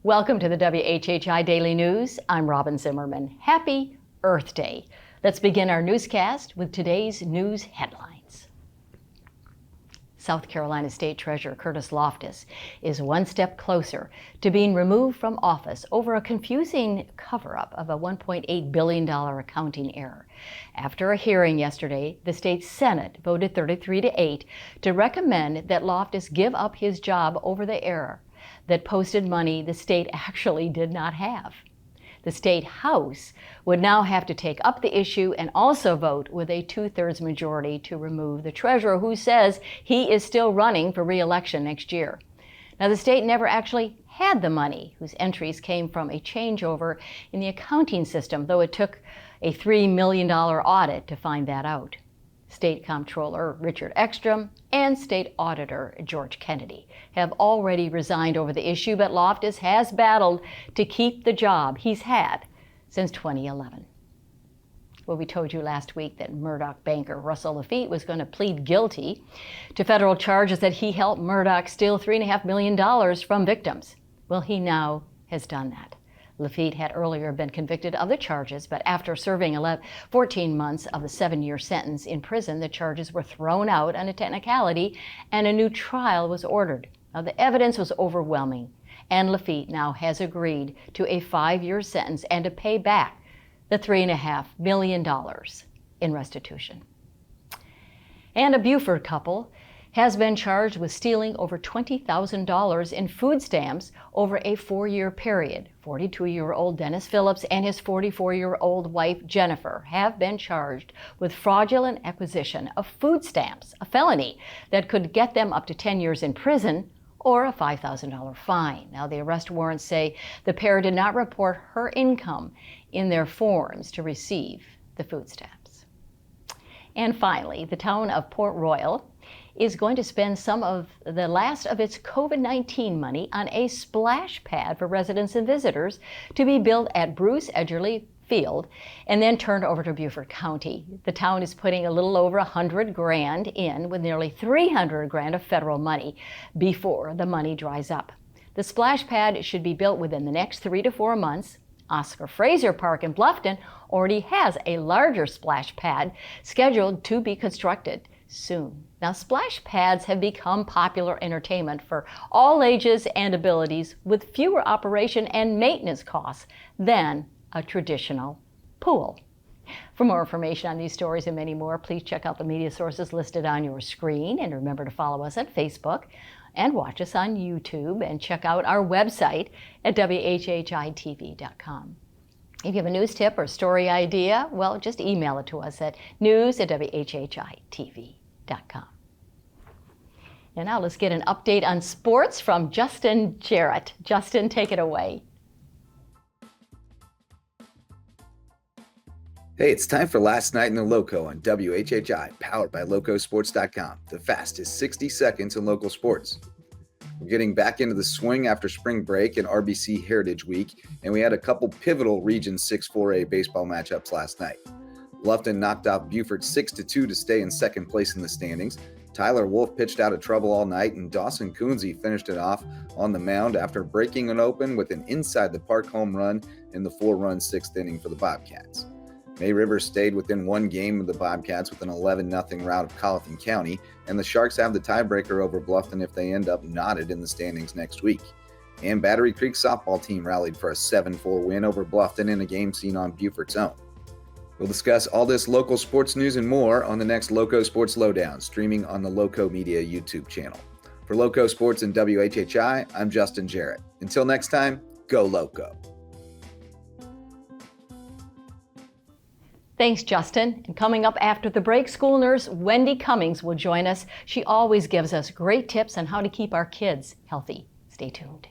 Welcome to the WHHI Daily News. I'm Robyn Zimmerman. Happy Earth Day. Let's begin our newscast with today's news headlines. South Carolina State Treasurer Curtis Loftis is one step closer to being removed from office over a confusing cover-up of a $1.8 billion accounting error. After a hearing yesterday, the state Senate voted 33-8 to recommend that Loftis give up his job over the error that posted money the state actually did not have. The state House would now have to take up the issue and also vote with a 2/3 majority to remove the treasurer, who says he is still running for re-election next year. Now, the state never actually had the money, whose entries came from a changeover in the accounting system, though it took a $3 million audit to find that out. State Comptroller Richard Ekstrom and State Auditor George Kennedy have already resigned over the issue, but Loftis has battled to keep the job he's had since 2011. Well, we told you last week that Murdoch banker Russell Lafitte was going to plead guilty to federal charges that he helped Murdoch steal $3.5 million from victims. Well, he now has done that. Lafitte had earlier been convicted of the charges, but after serving 14 months of the 7-year sentence in prison, the charges were thrown out on a technicality and a new trial was ordered. Now, the evidence was overwhelming, and Lafitte now has agreed to a 5-year sentence and to pay back the $3.5 million in restitution. And a Beaufort couple has been charged with stealing over $20,000 in food stamps over a 4-year period. 42-year-old Dennis Phillips and his 44-year-old wife Jennifer have been charged with fraudulent acquisition of food stamps, a felony that could get them up to 10 years in prison or a $5,000 fine. Now, the arrest warrants say the pair did not report her income in their forms to receive the food stamps. And finally, the town of Port Royal is going to spend some of the last of its COVID-19 money on a splash pad for residents and visitors to be built at Bruce Edgerly Field and then turned over to Beaufort County. The town is putting a little over $100 grand in, with nearly $300 grand of federal money before the money dries up. The splash pad should be built within the next 3 to 4 months. Oscar Fraser Park in Bluffton already has a larger splash pad scheduled to be constructed soon. Now, splash pads have become popular entertainment for all ages and abilities, with fewer operation and maintenance costs than a traditional pool. For more information on these stories and many more, please check out the media sources listed on your screen, and remember to follow us on Facebook and watch us on YouTube, and check out our website at WHHITV.com. If you have a news tip or story idea, well, just email it to us at news@WHHITV.com. And now let's get an update on sports from Justin Jarrett. Justin, take it away. Hey, it's time for Last Night in the Lowco on WHHI, powered by LowcoSports.com, the fastest 60 seconds in local sports. We're getting back into the swing after spring break and RBC Heritage Week, and we had a couple pivotal Region 6 4A baseball matchups last night. Bluffton knocked off Beaufort 6-2 to stay in second place in the standings. Tyler Wolf pitched out of trouble all night, and Dawson Coonsey finished it off on the mound after breaking it open with an inside-the-park home run in the 4-run 6th inning for the Bobcats. May River stayed within one game of the Bobcats with an 11-0 rout of Colleton County, and the Sharks have the tiebreaker over Bluffton if they end up knotted in the standings next week. And Battery Creek softball team rallied for a 7-4 win over Bluffton in a game seen on Beaufort's own. We'll discuss all this local sports news and more on the next Loco Sports Lowdown, streaming on the Loco Media YouTube channel. For Loco Sports and WHHI, I'm Justin Jarrett. Until next time, go Loco. Thanks, Justin. And coming up after the break, school nurse Wendy Cummings will join us. She always gives us great tips on how to keep our kids healthy. Stay tuned.